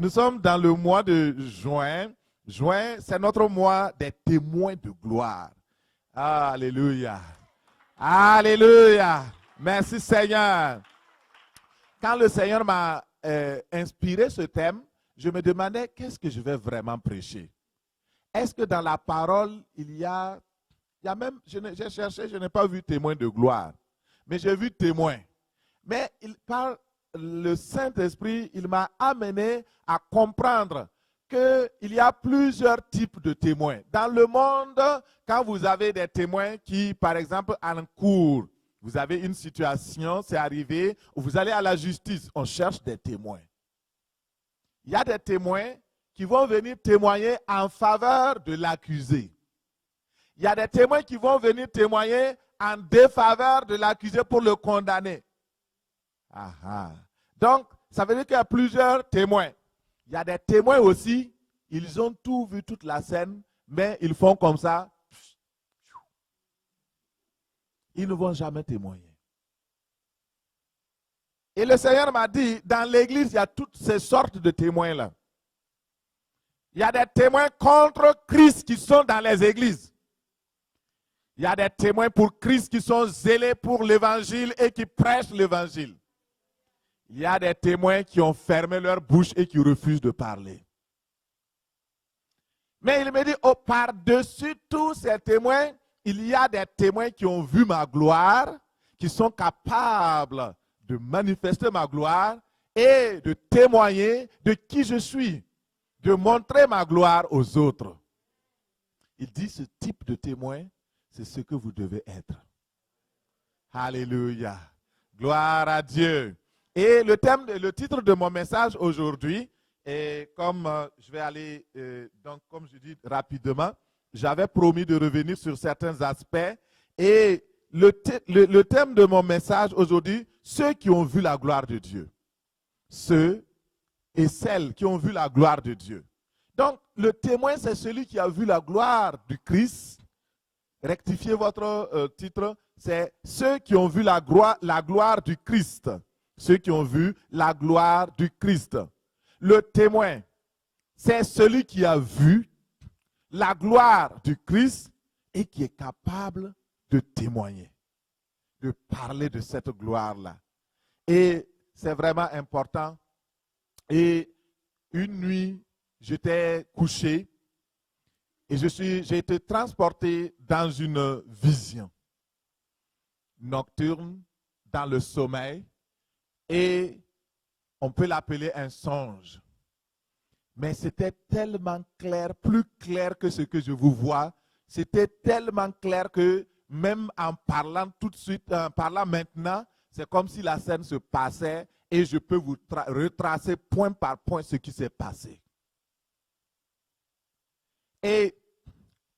nous sommes dans le mois de juin. Juin, c'est notre mois des témoins de gloire. Alléluia. Alléluia. Merci Seigneur. Quand le Seigneur m'a inspiré ce thème, je me demandais qu'est-ce que je vais vraiment prêcher. Est-ce que dans la parole, il y a même, j'ai cherché, je n'ai pas vu témoin de gloire, mais j'ai vu témoin. Mais par le Saint-Esprit, il m'a amené à comprendre qu'il y a plusieurs types de témoins. Dans le monde, quand vous avez des témoins qui, par exemple, en cours, vous avez une situation, c'est arrivé, vous allez à la justice, on cherche des témoins. Il y a des témoins qui vont venir témoigner en faveur de l'accusé. Il y a des témoins qui vont venir témoigner en défaveur de l'accusé pour le condamner. Donc, ça veut dire qu'il y a plusieurs témoins. Il y a des témoins aussi, ils ont tout vu, toute la scène, mais ils font comme ça. Ils ne vont jamais témoigner. Et le Seigneur m'a dit, dans l'église, il y a toutes ces sortes de témoins-là. Il y a des témoins contre Christ qui sont dans les églises. Il y a des témoins pour Christ qui sont zélés pour l'évangile et qui prêchent l'évangile. Il y a des témoins qui ont fermé leur bouche et qui refusent de parler. Mais il me dit, par-dessus tous ces témoins, il y a des témoins qui ont vu ma gloire, qui sont capables de manifester ma gloire et de témoigner de qui je suis, de montrer ma gloire aux autres. Il dit, ce type de témoin, c'est ce que vous devez être. Alléluia. Gloire à Dieu. Et le titre de mon message aujourd'hui, et comme je vais aller, donc comme je dis rapidement, j'avais promis de revenir sur certains aspects. Et le thème de mon message aujourd'hui, ceux qui ont vu la gloire de Dieu. Ceux et celles qui ont vu la gloire de Dieu. Donc, le témoin, c'est celui qui a vu la gloire du Christ. Rectifiez votre titre, c'est ceux qui ont vu la gloire du Christ. Ceux qui ont vu la gloire du Christ. Le témoin, c'est celui qui a vu la gloire du Christ et qui est capable de témoigner, de parler de cette gloire-là. Et c'est vraiment important. Et une nuit, j'étais couché et j'ai été transporté dans une vision nocturne, dans le sommeil. Et on peut l'appeler un songe. Mais c'était tellement clair, plus clair que ce que je vous vois. C'était tellement clair que même en parlant tout de suite, en parlant maintenant, c'est comme si la scène se passait et je peux vous retracer point par point ce qui s'est passé. Et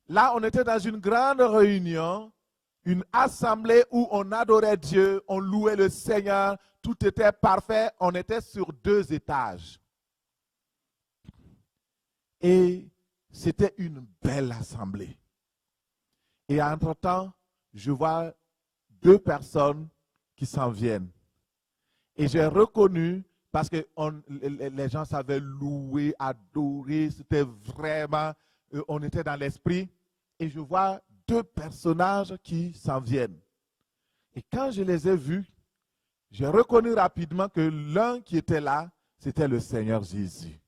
là, on était dans une grande réunion, une assemblée où on adorait Dieu, on louait le Seigneur, tout était parfait, on était sur 2 étages. Et c'était une belle assemblée. Et entre-temps, je vois 2 personnes qui s'en viennent. Et j'ai reconnu, parce que les gens savaient louer, adorer, c'était vraiment, on était dans l'esprit. Et je vois 2 personnages qui s'en viennent. Et quand je les ai vus, j'ai reconnu rapidement que l'un qui était là, c'était le Seigneur Jésus.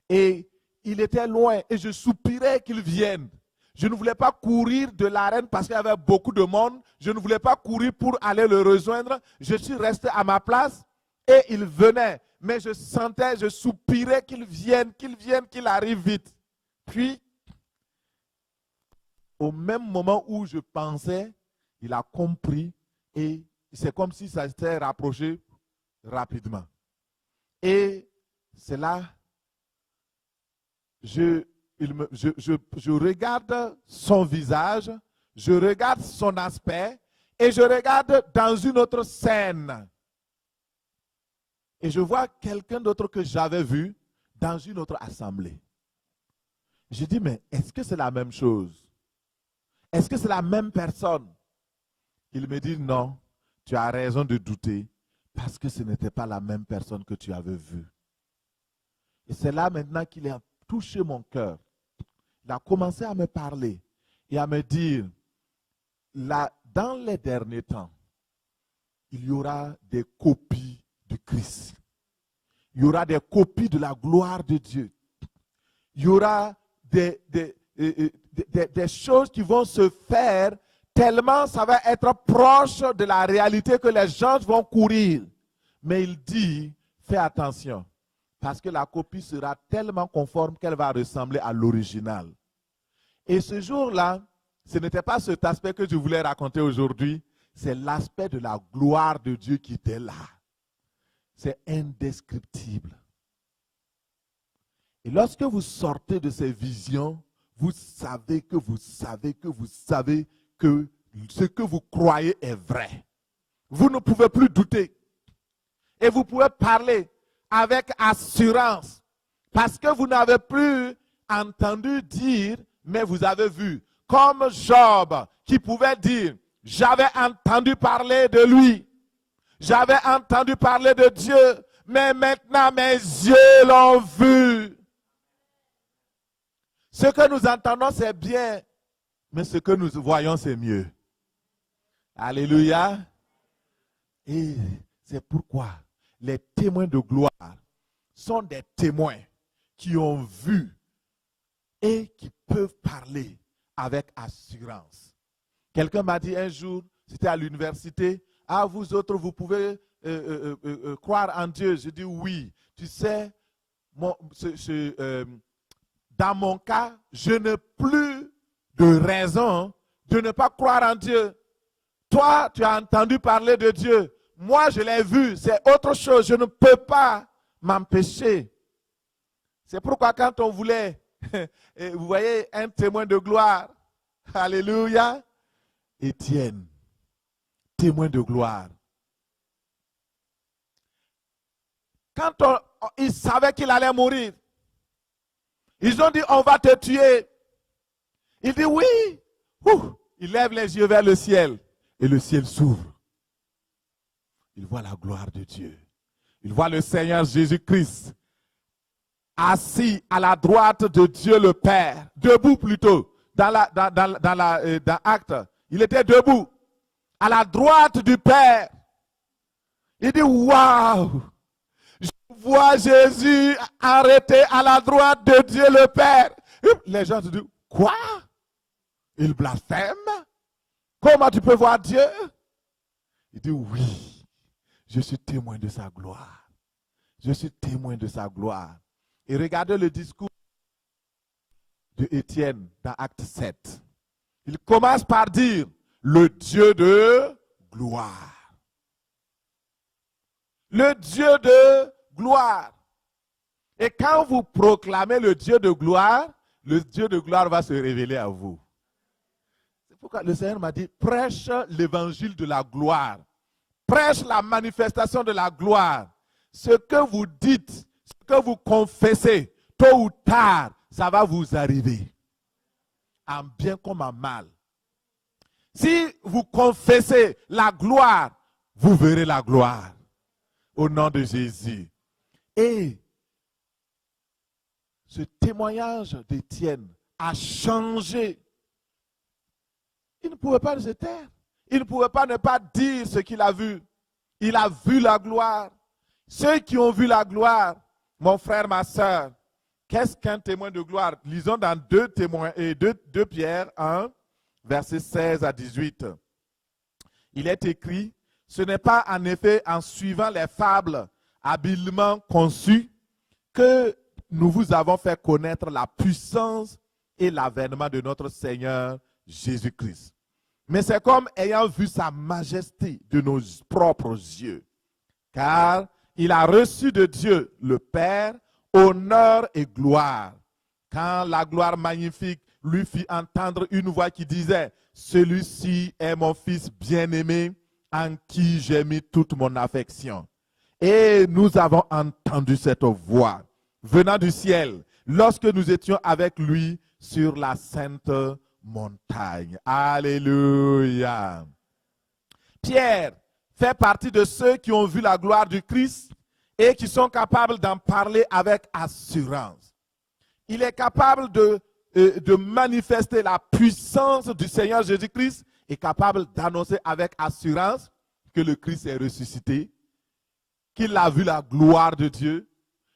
Et il était loin et je soupirais qu'il vienne. Je ne voulais pas courir de l'arène parce qu'il y avait beaucoup de monde. Je ne voulais pas courir pour aller le rejoindre. Je suis resté à ma place et il venait. Mais je sentais, je soupirais qu'il vienne, qu'il arrive vite. Puis, au même moment où je pensais, il a compris et c'est comme si ça s'était rapproché rapidement. Et c'est là, je regarde son visage, je regarde son aspect et je regarde dans une autre scène. Et je vois quelqu'un d'autre que j'avais vu dans une autre assemblée. Je dis, mais est-ce que c'est la même chose? Est-ce que c'est la même personne? Il me dit, non, tu as raison de douter parce que ce n'était pas la même personne que tu avais vue. Et c'est là maintenant qu'il a touché mon cœur. Il a commencé à me parler et à me dire, là, dans les derniers temps, il y aura des copies du Christ. Il y aura des copies de la gloire de Dieu. Il y aura des choses qui vont se faire tellement ça va être proche de la réalité que les gens vont courir. Mais il dit, fais attention, parce que la copie sera tellement conforme qu'elle va ressembler à l'original. Et ce jour-là, ce n'était pas cet aspect que je voulais raconter aujourd'hui, c'est l'aspect de la gloire de Dieu qui était là. C'est indescriptible. Et lorsque vous sortez de ces visions, vous savez que ce que vous croyez est vrai. Vous ne pouvez plus douter. Et vous pouvez parler avec assurance. Parce que vous n'avez plus entendu dire, mais vous avez vu. Comme Job qui pouvait dire, j'avais entendu parler de lui. J'avais entendu parler de Dieu. Mais maintenant mes yeux l'ont vu. Ce que nous entendons, c'est bien, mais ce que nous voyons, c'est mieux. Alléluia. Et c'est pourquoi les témoins de gloire sont des témoins qui ont vu et qui peuvent parler avec assurance. Quelqu'un m'a dit un jour, c'était à l'université, « Ah, vous autres, vous pouvez croire en Dieu. » Je dis « Oui. » Tu sais, dans mon cas, je n'ai plus de raison de ne pas croire en Dieu. Toi, tu as entendu parler de Dieu. Moi, je l'ai vu. C'est autre chose. Je ne peux pas m'empêcher. C'est pourquoi quand on voulait, vous voyez, un témoin de gloire. Alléluia. Étienne, témoin de gloire. Quand il savait qu'il allait mourir, ils ont dit, on va te tuer. Il dit, oui. Il lève les yeux vers le ciel. Et le ciel s'ouvre. Il voit la gloire de Dieu. Il voit le Seigneur Jésus-Christ assis à la droite de Dieu le Père. Debout plutôt. Dans Actes. Il était debout. À la droite du Père. Il dit, waouh. Je vois Jésus arrêté à la droite de Dieu le Père. Les gens se disent, quoi? Il blasphème? Comment tu peux voir Dieu? Il dit, oui, je suis témoin de sa gloire. Je suis témoin de sa gloire. Et regardez le discours de Étienne dans Acte 7. Il commence par dire, le Dieu de gloire. Le Dieu de gloire. Et quand vous proclamez le Dieu de gloire va se révéler à vous. C'est pourquoi le Seigneur m'a dit, prêche l'évangile de la gloire. Prêche la manifestation de la gloire. Ce que vous dites, ce que vous confessez, tôt ou tard, ça va vous arriver. En bien comme en mal. Si vous confessez la gloire, vous verrez la gloire. Au nom de Jésus. Et ce témoignage d'Étienne a changé. Il ne pouvait pas se taire. Il ne pouvait pas ne pas dire ce qu'il a vu. Il a vu la gloire. Ceux qui ont vu la gloire, mon frère, ma soeur, qu'est-ce qu'un témoin de gloire? Lisons dans 2 Pierre 1, versets 16 à 18. Il est écrit, ce n'est pas en effet en suivant les fables habilement conçues que nous vous avons fait connaître la puissance et l'avènement de notre Seigneur Jésus-Christ. Mais c'est comme ayant vu sa majesté de nos propres yeux. Car il a reçu de Dieu, le Père, honneur et gloire. Quand la gloire magnifique lui fit entendre une voix qui disait, « Celui-ci est mon Fils bien-aimé, en qui j'ai mis toute mon affection. » Et nous avons entendu cette voix venant du ciel lorsque nous étions avec lui sur la sainte montagne. Alléluia. Pierre fait partie de ceux qui ont vu la gloire du Christ et qui sont capables d'en parler avec assurance. Il est capable de manifester la puissance du Seigneur Jésus-Christ et capable d'annoncer avec assurance que le Christ est ressuscité, qu'il a vu la gloire de Dieu.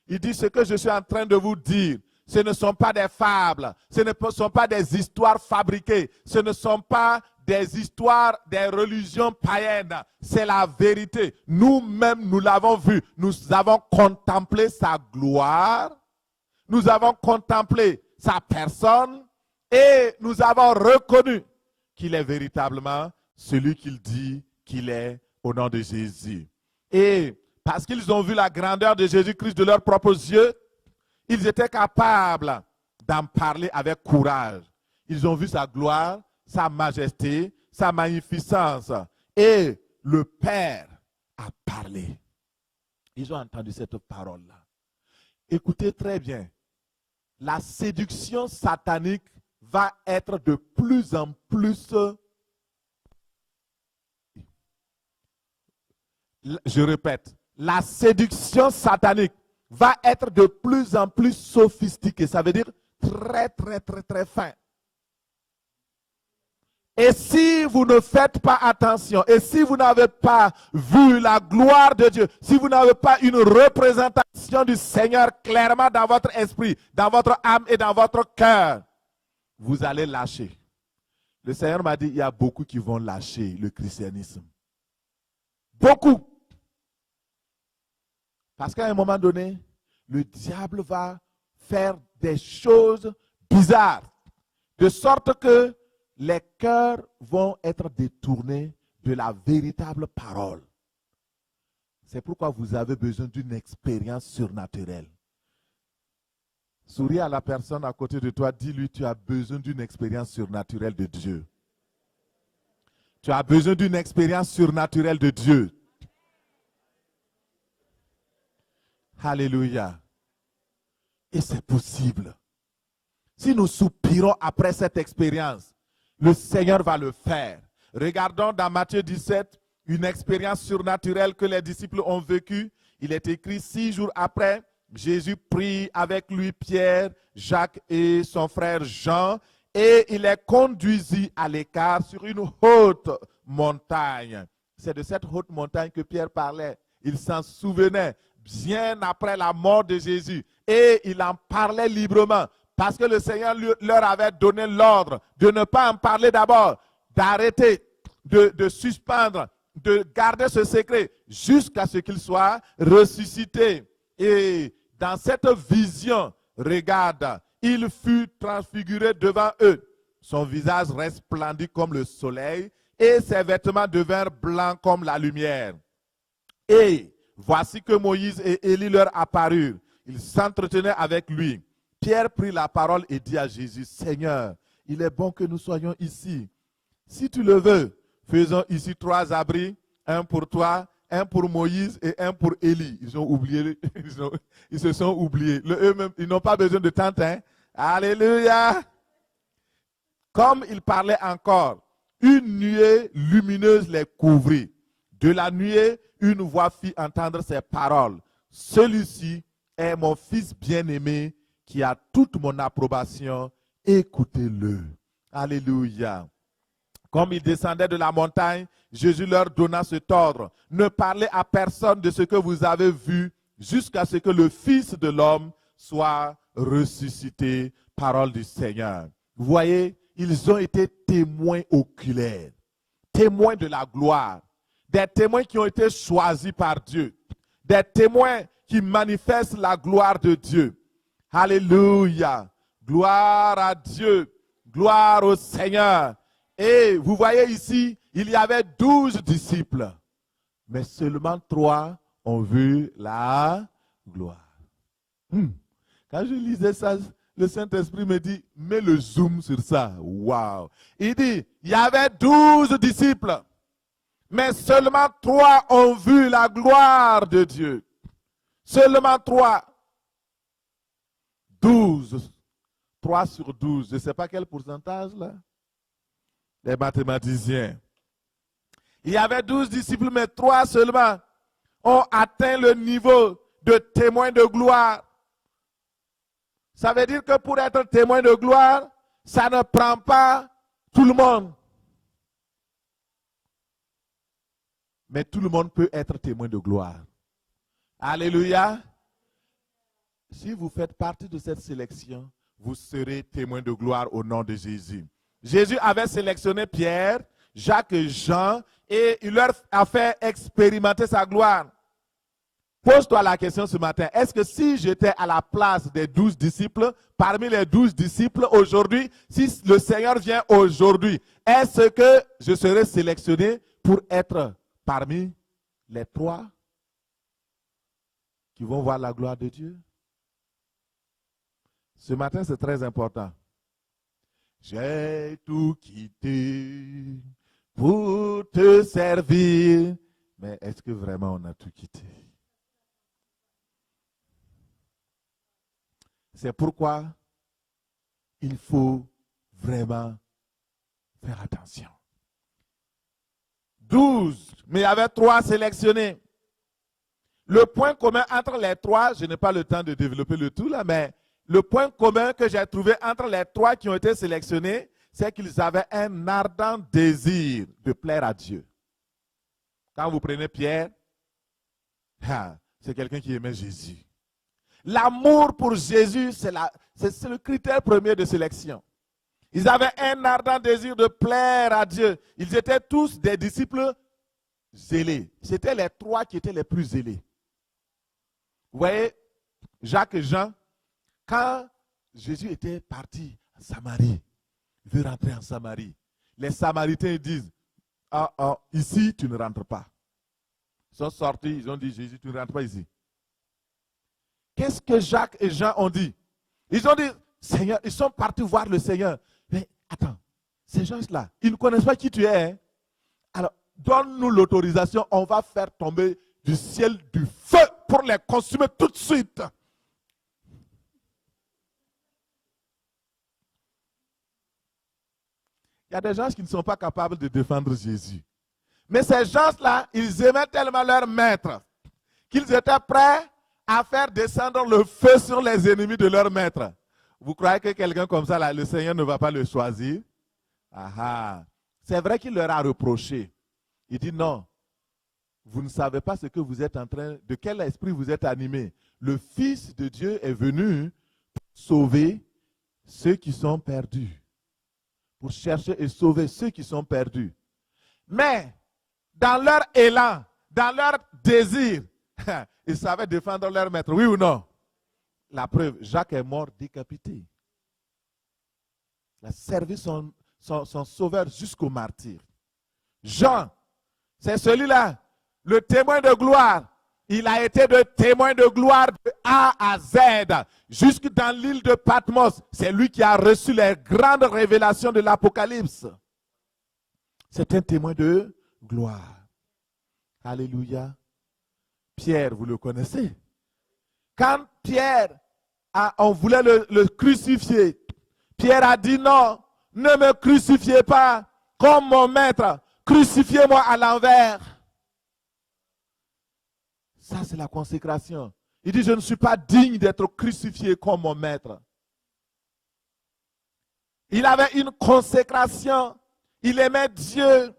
Il dit: ce que je suis en train de vous dire, ce ne sont pas des fables, ce ne sont pas des histoires fabriquées, ce ne sont pas des histoires des religions païennes, c'est la vérité. Nous-mêmes, nous l'avons vu, nous avons contemplé sa gloire, nous avons contemplé sa personne et nous avons reconnu qu'il est véritablement celui qu'il dit qu'il est au nom de Jésus. Et parce qu'ils ont vu la grandeur de Jésus-Christ de leurs propres yeux, ils étaient capables d'en parler avec courage. Ils ont vu sa gloire, sa majesté, sa magnificence. Et le Père a parlé. Ils ont entendu cette parole-là. Écoutez très bien. La séduction satanique va être de plus en plus, je répète, la séduction satanique va être de plus en plus sophistiquée. Ça veut dire très, très, très, très fin. Et si vous ne faites pas attention, et si vous n'avez pas vu la gloire de Dieu, si vous n'avez pas une représentation du Seigneur clairement dans votre esprit, dans votre âme et dans votre cœur, vous allez lâcher. Le Seigneur m'a dit, il y a beaucoup qui vont lâcher le christianisme. Beaucoup. Parce qu'à un moment donné, le diable va faire des choses bizarres, de sorte que les cœurs vont être détournés de la véritable parole. C'est pourquoi vous avez besoin d'une expérience surnaturelle. Souris à la personne à côté de toi, dis-lui, tu as besoin d'une expérience surnaturelle de Dieu. Tu as besoin d'une expérience surnaturelle de Dieu. Alléluia. Et c'est possible. Si nous soupirons après cette expérience, le Seigneur va le faire. Regardons dans Matthieu 17, une expérience surnaturelle que les disciples ont vécue. Il est écrit 6 jours après, Jésus prit avec lui Pierre, Jacques et son frère Jean, et il les conduisit à l'écart sur une haute montagne. C'est de cette haute montagne que Pierre parlait. Il s'en souvenait bien après la mort de Jésus. Et il en parlait librement. Parce que le Seigneur leur avait donné l'ordre de ne pas en parler d'abord, d'arrêter, de suspendre, de garder ce secret jusqu'à ce qu'il soit ressuscité. Et dans cette vision, regarde, il fut transfiguré devant eux. Son visage resplendit comme le soleil et ses vêtements devinrent blancs comme la lumière. Et voici que Moïse et Élie leur apparurent. Ils s'entretenaient avec lui. Pierre prit la parole et dit à Jésus, Seigneur, il est bon que nous soyons ici. Si tu le veux, faisons ici 3 abris, un pour toi, un pour Moïse et un pour Élie. Ils ont oublié, ils se sont oubliés. Eux-mêmes, ils n'ont pas besoin de tente. Hein? Alléluia. Comme il parlait encore, une nuée lumineuse les couvrit. De la nuée, une voix fit entendre ces paroles. Celui-ci est mon fils bien-aimé qui a toute mon approbation. Écoutez-le. Alléluia. Comme ils descendaient de la montagne, Jésus leur donna cet ordre. Ne parlez à personne de ce que vous avez vu jusqu'à ce que le Fils de l'homme soit ressuscité. Parole du Seigneur. Vous voyez, ils ont été témoins oculaires, témoins de la gloire, des témoins qui ont été choisis par Dieu, des témoins qui manifestent la gloire de Dieu. Alléluia. Gloire à Dieu. Gloire au Seigneur. Et vous voyez ici, il y avait 12 disciples. Mais seulement 3 ont vu la gloire. Quand je lisais ça, le Saint-Esprit me dit, mets le zoom sur ça. Waouh. Il dit, il y avait 12 disciples. Mais seulement 3 ont vu la gloire de Dieu. Seulement 3. 12. 3 sur 12. Je ne sais pas quel pourcentage là. Les mathématiciens. Il y avait 12 disciples, mais 3 seulement ont atteint le niveau de témoin de gloire. Ça veut dire que pour être témoin de gloire, ça ne prend pas tout le monde. Mais tout le monde peut être témoin de gloire. Alléluia. Si vous faites partie de cette sélection, vous serez témoin de gloire au nom de Jésus. Jésus avait sélectionné Pierre, Jacques et Jean et il leur a fait expérimenter sa gloire. Pose-toi la question ce matin. Est-ce que si j'étais à la place des 12 disciples, parmi les 12 disciples aujourd'hui, si le Seigneur vient aujourd'hui, est-ce que je serais sélectionné pour être parmi les 3 qui vont voir la gloire de Dieu? Ce matin, c'est très important. J'ai tout quitté pour te servir. Mais est-ce que vraiment on a tout quitté? C'est pourquoi il faut vraiment faire attention. 12, mais il y avait 3 sélectionnés. Le point commun entre les 3, je n'ai pas le temps de développer le tout là, mais le point commun que j'ai trouvé entre les 3 qui ont été sélectionnés, c'est qu'ils avaient un ardent désir de plaire à Dieu. Quand vous prenez Pierre, c'est quelqu'un qui aimait Jésus. L'amour pour Jésus, c'est le critère premier de sélection. Ils avaient un ardent désir de plaire à Dieu. Ils étaient tous des disciples zélés. C'était les 3 qui étaient les plus zélés. Vous voyez, Jacques et Jean, quand Jésus était parti en Samarie, il veut rentrer en Samarie. Les Samaritains disent, ici tu ne rentres pas. Ils sont sortis, ils ont dit, Jésus, tu ne rentres pas ici. Qu'est-ce que Jacques et Jean ont dit? Ils ont dit, Seigneur, ils sont partis voir le Seigneur. Mais attends, ces gens-là, ils ne connaissent pas qui tu es. Hein? Alors, donne-nous l'autorisation, on va faire tomber du ciel du feu pour les consumer tout de suite. Il y a des gens qui ne sont pas capables de défendre Jésus. Mais ces gens-là, ils aimaient tellement leur maître qu'ils étaient prêts à faire descendre le feu sur les ennemis de leur maître. Vous croyez que quelqu'un comme ça, là, le Seigneur ne va pas le choisir? C'est vrai qu'il leur a reproché. Il dit non, vous ne savez pas ce que vous êtes en train, de quel esprit vous êtes animé. Le Fils de Dieu est venu pour sauver ceux qui sont perdus. Pour chercher et sauver ceux qui sont perdus. Mais, dans leur élan, dans leur désir, ils savaient défendre leur maître, oui ou non? La preuve, Jacques est mort décapité. Il a servi son sauveur jusqu'au martyre. Jean, c'est celui-là, le témoin de gloire. Il a été de témoin de gloire de A à Z, jusque dans l'île de Patmos. C'est lui qui a reçu les grandes révélations de l'Apocalypse. C'est un témoin de gloire. Alléluia. Pierre, vous le connaissez. Quand Pierre, on voulait le crucifier, Pierre a dit non, ne me crucifiez pas comme mon maître, crucifiez-moi à l'envers. Ça, c'est la consécration. Il dit, je ne suis pas digne d'être crucifié comme mon maître. Il avait une consécration. Il aimait Dieu.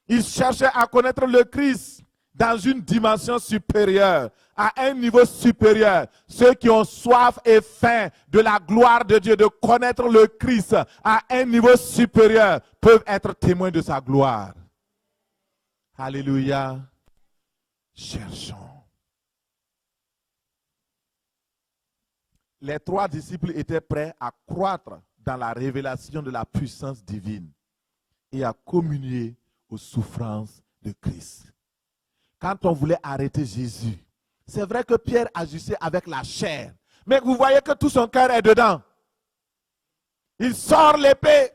Il cherchait à connaître le Christ dans une dimension supérieure, à un niveau supérieur. Ceux qui ont soif et faim de la gloire de Dieu, de connaître le Christ à un niveau supérieur, peuvent être témoins de sa gloire. Alléluia. Cherchons. Les 3 disciples étaient prêts à croître dans la révélation de la puissance divine et à communier aux souffrances de Christ. Quand on voulait arrêter Jésus, c'est vrai que Pierre agissait avec la chair, mais vous voyez que tout son cœur est dedans. Il sort l'épée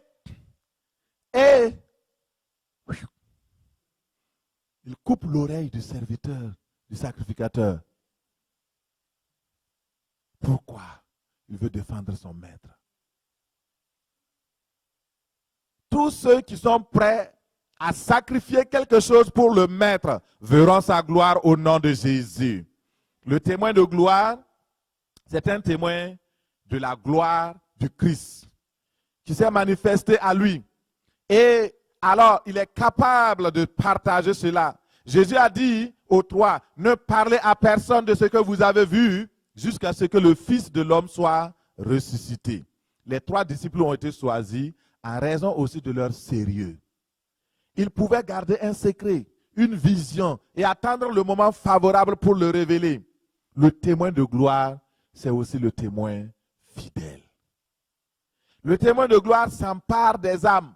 et il coupe l'oreille du serviteur, du sacrificateur. Pourquoi? Il veut défendre son maître. Tous ceux qui sont prêts à sacrifier quelque chose pour le maître verront sa gloire au nom de Jésus. Le témoin de gloire, c'est un témoin de la gloire du Christ qui s'est manifesté à lui. Et alors, il est capable de partager cela. Jésus a dit aux trois, ne parlez à personne de ce que vous avez vu jusqu'à ce que le Fils de l'homme soit ressuscité. Les trois disciples ont été choisis en raison aussi de leur sérieux. Ils pouvaient garder un secret, une vision et attendre le moment favorable pour le révéler. Le témoin de gloire, c'est aussi le témoin fidèle. Le témoin de gloire s'empare des âmes.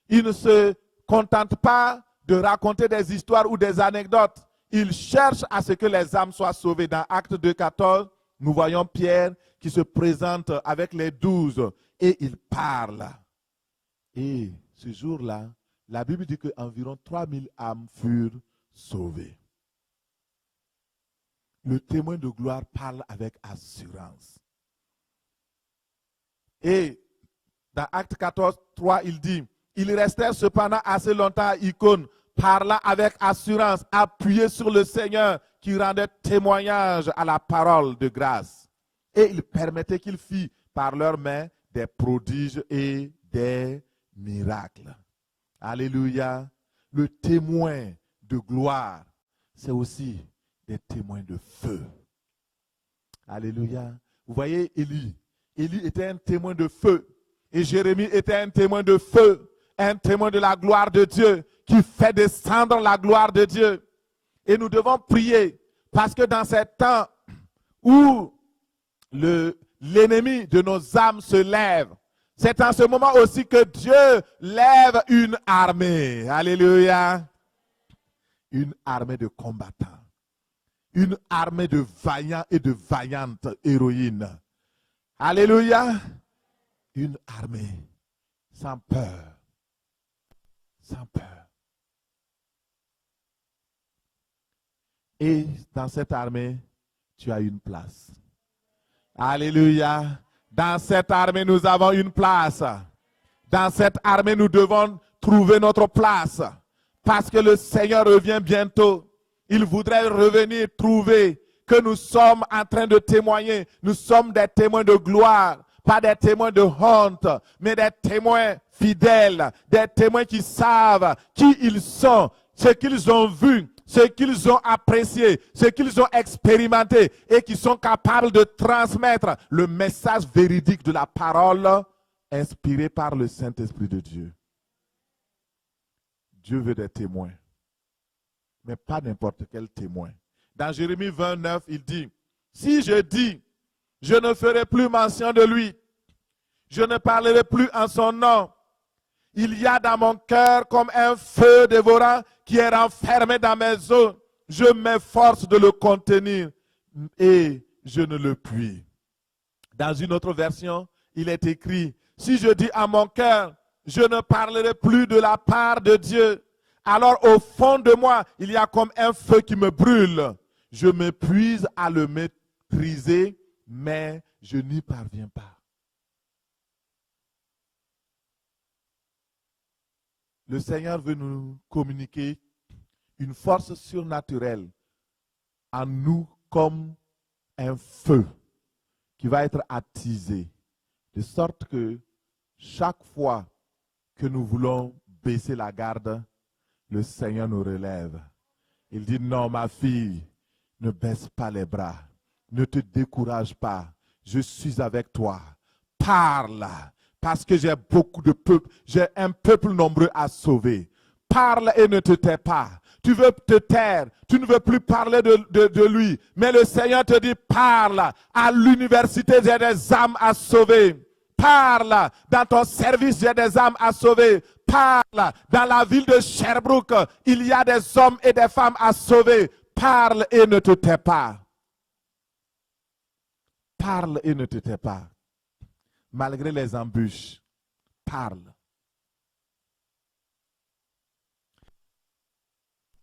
Il ne se contente pas de raconter des histoires ou des anecdotes. Il cherche à ce que les âmes soient sauvées. Dans Actes 2,14, nous voyons Pierre qui se présente avec les 12 et il parle. Et ce jour-là, la Bible dit qu'environ 3000 âmes furent sauvées. Le témoin de gloire parle avec assurance. Et dans Actes 14, 3, il dit, il restait cependant assez longtemps à Icône, parlant avec assurance, appuyé sur le Seigneur qui rendait témoignage à la parole de grâce. Et il permettait qu'il fît par leurs mains des prodiges et des miracles. Alléluia. Le témoin de gloire, c'est aussi des témoins de feu. Alléluia. Vous voyez Élie. Élie était un témoin de feu. Et Jérémie était un témoin de feu. Un témoin de la gloire de Dieu qui fait descendre la gloire de Dieu. Et nous devons prier parce que dans ces temps où l'ennemi de nos âmes se lève, c'est en ce moment aussi que Dieu lève une armée. Alléluia. Une armée de combattants. Une armée de vaillants et de vaillantes héroïnes. Alléluia. Une armée sans peur. Sans peur. Et dans cette armée, tu as une place. Alléluia. Dans cette armée, nous avons une place. Dans cette armée, nous devons trouver notre place. Parce que le Seigneur revient bientôt. Il voudrait revenir trouver que nous sommes en train de témoigner. Nous sommes des témoins de gloire. Pas des témoins de honte, mais des témoins fidèles. Des témoins qui savent qui ils sont, ce qu'ils ont vu, ce qu'ils ont apprécié, ce qu'ils ont expérimenté et qui sont capables de transmettre le message véridique de la parole inspiré par le Saint-Esprit de Dieu. Dieu veut des témoins, mais pas n'importe quel témoin. Dans Jérémie 29, il dit, si je dis, je ne ferai plus mention de lui, je ne parlerai plus en son nom, il y a dans mon cœur comme un feu dévorant qui est renfermé dans mes os. Je m'efforce de le contenir et je ne le puis. Dans une autre version, il est écrit, si je dis à mon cœur, je ne parlerai plus de la part de Dieu, alors au fond de moi, il y a comme un feu qui me brûle. Je m'épuise à le maîtriser, mais je n'y parviens pas. Le Seigneur veut nous communiquer une force surnaturelle en nous comme un feu qui va être attisé, de sorte que chaque fois que nous voulons baisser la garde, le Seigneur nous relève. Il dit, non, ma fille, ne baisse pas les bras, ne te décourage pas, je suis avec toi. Parle, parce que j'ai beaucoup de peuple, j'ai un peuple nombreux à sauver. Parle et ne te tais pas. Tu veux te taire, tu ne veux plus parler de lui, mais le Seigneur te dit, parle. À l'université, j'ai des âmes à sauver. Parle. Dans ton service, j'ai des âmes à sauver. Parle. Dans la ville de Sherbrooke, il y a des hommes et des femmes à sauver. Parle et ne te tais pas. Parle et ne te tais pas. Malgré les embûches, parle.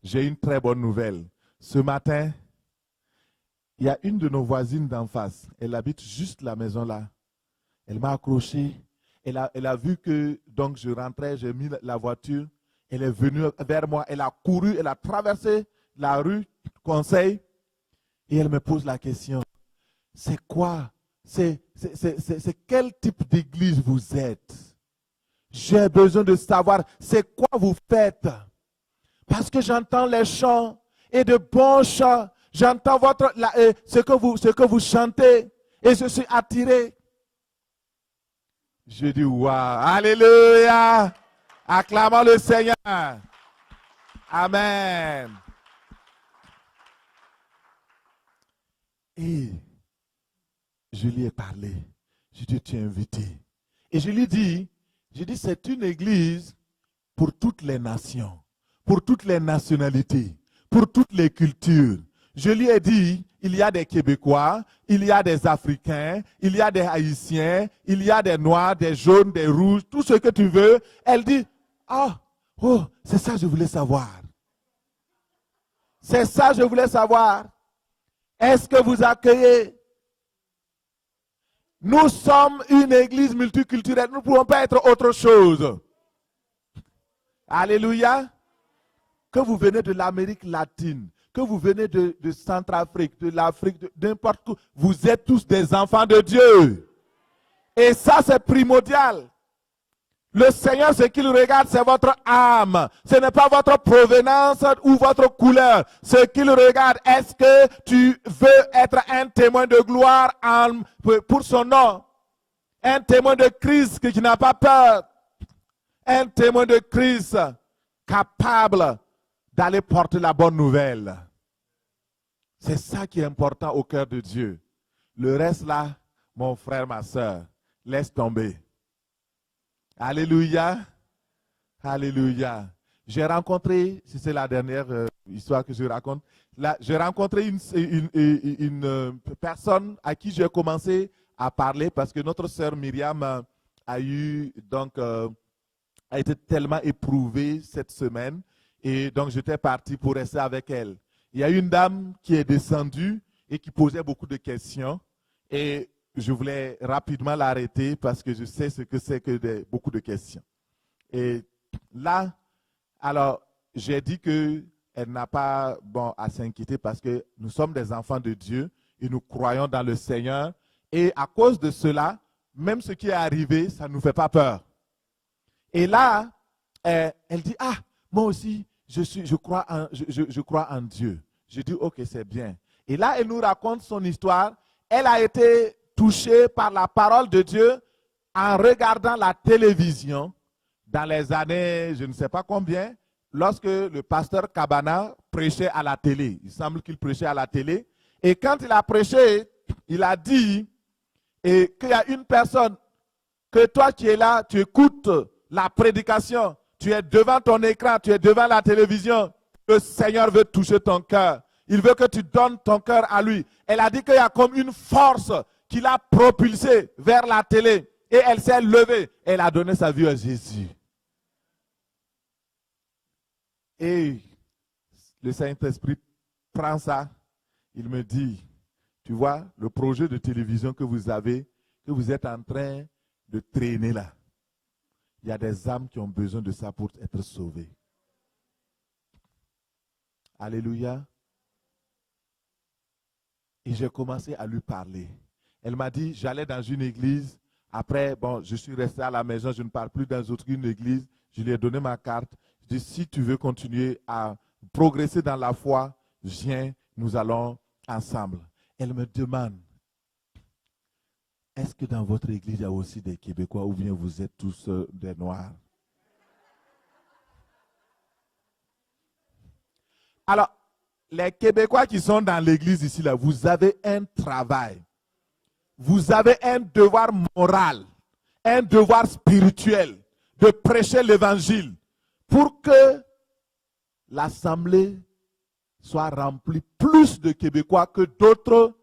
J'ai une très bonne nouvelle. Ce matin, il y a une de nos voisines d'en face. Elle habite juste la maison là. Elle m'a accroché. Elle a vu que donc je rentrais, j'ai mis la voiture. Elle est venue vers moi. Elle a couru, elle a traversé la rue Conseil. Et elle me pose la question, c'est quoi? C'est quel type d'église vous êtes? J'ai besoin de savoir c'est quoi vous faites. Parce que j'entends les chants et de bons chants. J'entends ce que vous chantez et je suis attiré. Je dis waouh, alléluia. Acclamons le Seigneur. Amen. Et je lui ai parlé. Je lui ai dit, tu es invité. Et je lui dis, c'est une église pour toutes les nations, pour toutes les nationalités, pour toutes les cultures. Je lui ai dit, il y a des Québécois, il y a des Africains, il y a des Haïtiens, il y a des Noirs, des jaunes, des rouges, tout ce que tu veux. Elle dit, oh, c'est ça que je voulais savoir. C'est ça que je voulais savoir. Est-ce que vous accueillez? Nous sommes une église multiculturelle. Nous ne pouvons pas être autre chose. Alléluia. Que vous venez de l'Amérique latine, que vous venez de Centrafrique, de l'Afrique, n'importe où, vous êtes tous des enfants de Dieu. Et ça, c'est primordial. Le Seigneur, ce qu'il regarde, c'est votre âme. Ce n'est pas votre provenance ou votre couleur. Ce qu'il regarde, est-ce que tu veux être un témoin de gloire pour son nom? Un témoin de Christ qui n'a pas peur. Un témoin de Christ capable d'aller porter la bonne nouvelle. C'est ça qui est important au cœur de Dieu. Le reste là, mon frère, ma soeur, laisse tomber. Alléluia. Alléluia. J'ai rencontré, si c'est la dernière histoire que je raconte, j'ai rencontré une personne à qui j'ai commencé à parler parce que notre sœur Myriam a été tellement éprouvée cette semaine et donc j'étais parti pour rester avec elle. Il y a une dame qui est descendue et qui posait beaucoup de questions et je voulais rapidement l'arrêter parce que je sais ce que c'est que beaucoup de questions. Et là, alors, j'ai dit qu'elle n'a pas à s'inquiéter parce que nous sommes des enfants de Dieu et nous croyons dans le Seigneur. Et à cause de cela, même ce qui est arrivé, ça ne nous fait pas peur. Et là, elle dit, moi aussi, je crois en Dieu. Je dis, ok, c'est bien. Et là, elle nous raconte son histoire. Elle a été touchée par la parole de Dieu en regardant la télévision dans les années, je ne sais pas combien, lorsque le pasteur Cabana prêchait à la télé. Il semble qu'il prêchait à la télé. Et quand il a prêché, il a dit qu'il y a une personne, que toi qui es là, tu écoutes la prédication, tu es devant ton écran, tu es devant la télévision, le Seigneur veut toucher ton cœur. Il veut que tu donnes ton cœur à lui. Elle a dit qu'il y a comme une force qui l'a propulsée vers la télé. Et elle s'est levée. Elle a donné sa vie à Jésus. Et le Saint-Esprit prend ça. Il me dit, tu vois, le projet de télévision que vous avez, que vous êtes en train de traîner là, il y a des âmes qui ont besoin de ça pour être sauvées. Alléluia. Et j'ai commencé à lui parler. Elle m'a dit, j'allais dans une église. Après, je suis resté à la maison, je ne parle plus dans une église. Je lui ai donné ma carte. Je dis, si tu veux continuer à progresser dans la foi, viens, nous allons ensemble. Elle me demande, est-ce que dans votre église, il y a aussi des Québécois ou bien vous êtes tous des Noirs? Alors, les Québécois qui sont dans l'église ici, là, vous avez un travail. Vous avez un devoir moral, un devoir spirituel de prêcher l'évangile pour que l'assemblée soit remplie plus de Québécois que d'autres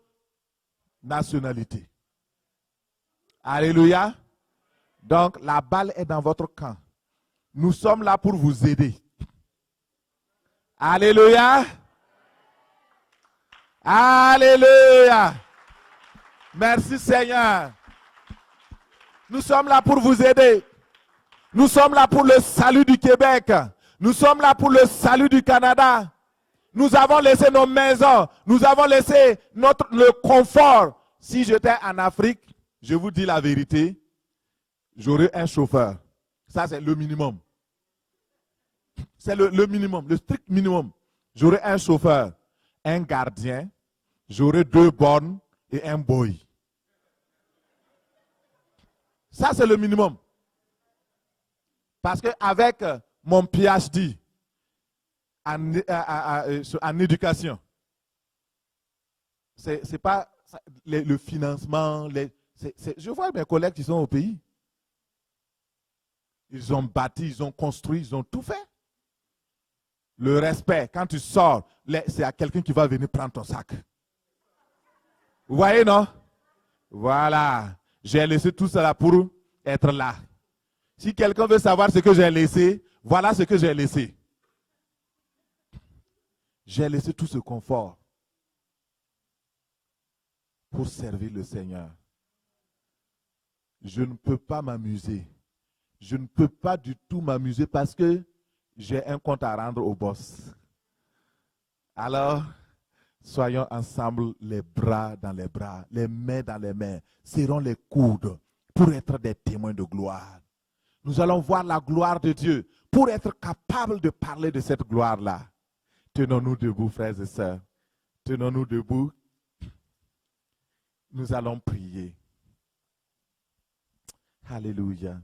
nationalités. Alléluia. Donc, la balle est dans votre camp. Nous sommes là pour vous aider. Alléluia. Alléluia. Merci Seigneur. Nous sommes là pour vous aider. Nous sommes là pour le salut du Québec. Nous sommes là pour le salut du Canada. Nous avons laissé nos maisons. Nous avons laissé le confort. Si j'étais en Afrique, je vous dis la vérité, j'aurais un chauffeur. Ça, c'est le minimum. C'est le minimum, le strict minimum. J'aurais un chauffeur, un gardien, j'aurais 2 bornes et un boy. Ça, c'est le minimum. Parce qu'avec mon PhD en éducation, c'est pas le financement. Je vois mes collègues qui sont au pays. Ils ont bâti, ils ont construit, ils ont tout fait. Le respect, quand tu sors, c'est à quelqu'un qui va venir prendre ton sac. Vous voyez, non? Voilà. J'ai laissé tout cela pour être là. Si quelqu'un veut savoir ce que j'ai laissé, voilà ce que j'ai laissé. J'ai laissé tout ce confort pour servir le Seigneur. Je ne peux pas m'amuser. Je ne peux pas du tout m'amuser parce que j'ai un compte à rendre au boss. Alors, soyons ensemble les bras dans les bras, les mains dans les mains, serrons les coudes pour être des témoins de gloire. Nous allons voir la gloire de Dieu pour être capables de parler de cette gloire-là. Tenons-nous debout, frères et sœurs. Tenons-nous debout. Nous allons prier. Alléluia.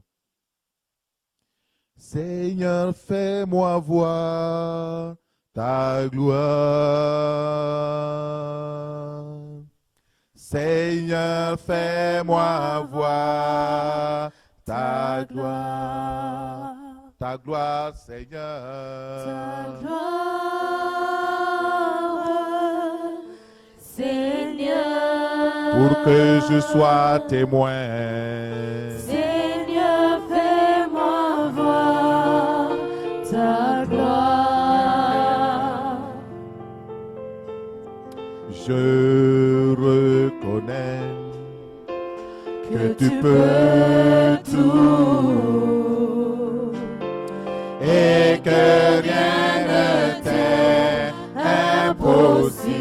Seigneur, fais-moi voir ta gloire. Seigneur, fais-moi voir ta gloire. Ta gloire, Seigneur. Ta gloire, Seigneur. Pour que je sois témoin. Seigneur, fais-moi voir ta gloire. Je reconnais que tu peux tout et que rien ne t'est impossible.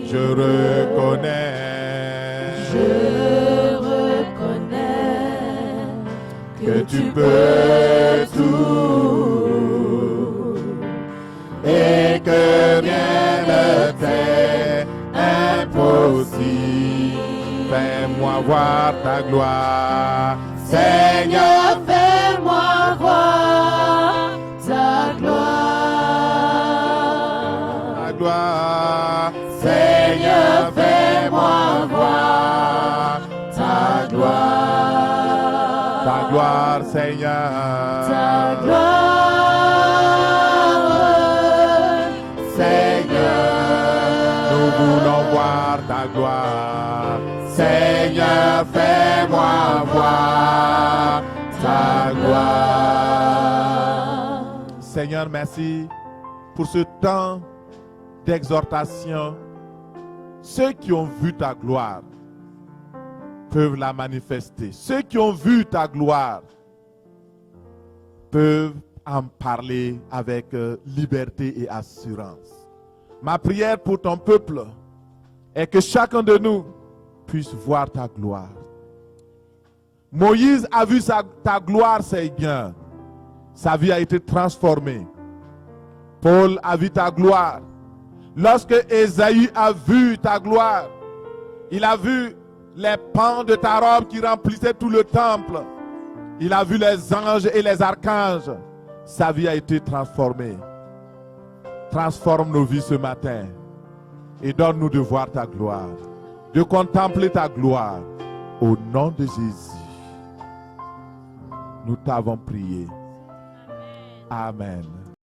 Je reconnais que tu peux tout et que rien ne t'est impossible. Fais-moi voir ta gloire, Seigneur, fais-moi voir ta gloire. ta gloire, Seigneur, fais-moi voir ta gloire. Ta gloire, Seigneur. Ta gloire, Seigneur, nous voulons voir ta gloire. Seigneur, fais-moi voir ta gloire. Seigneur, merci pour ce temps d'exhortation. Ceux qui ont vu ta gloire peuvent la manifester. Ceux qui ont vu ta gloire peuvent en parler avec liberté et assurance. Ma prière pour ton peuple est que chacun de nous puisse voir ta gloire. Moïse a vu ta gloire, Seigneur. Sa vie a été transformée. Paul a vu ta gloire. Lorsque Ésaïe a vu ta gloire, il a vu les pans de ta robe qui remplissaient tout le temple. Il a vu les anges et les archanges. Sa vie a été transformée. Transforme nos vies ce matin et donne-nous de voir ta gloire, de contempler ta gloire. Au nom de Jésus, nous t'avons prié. Amen.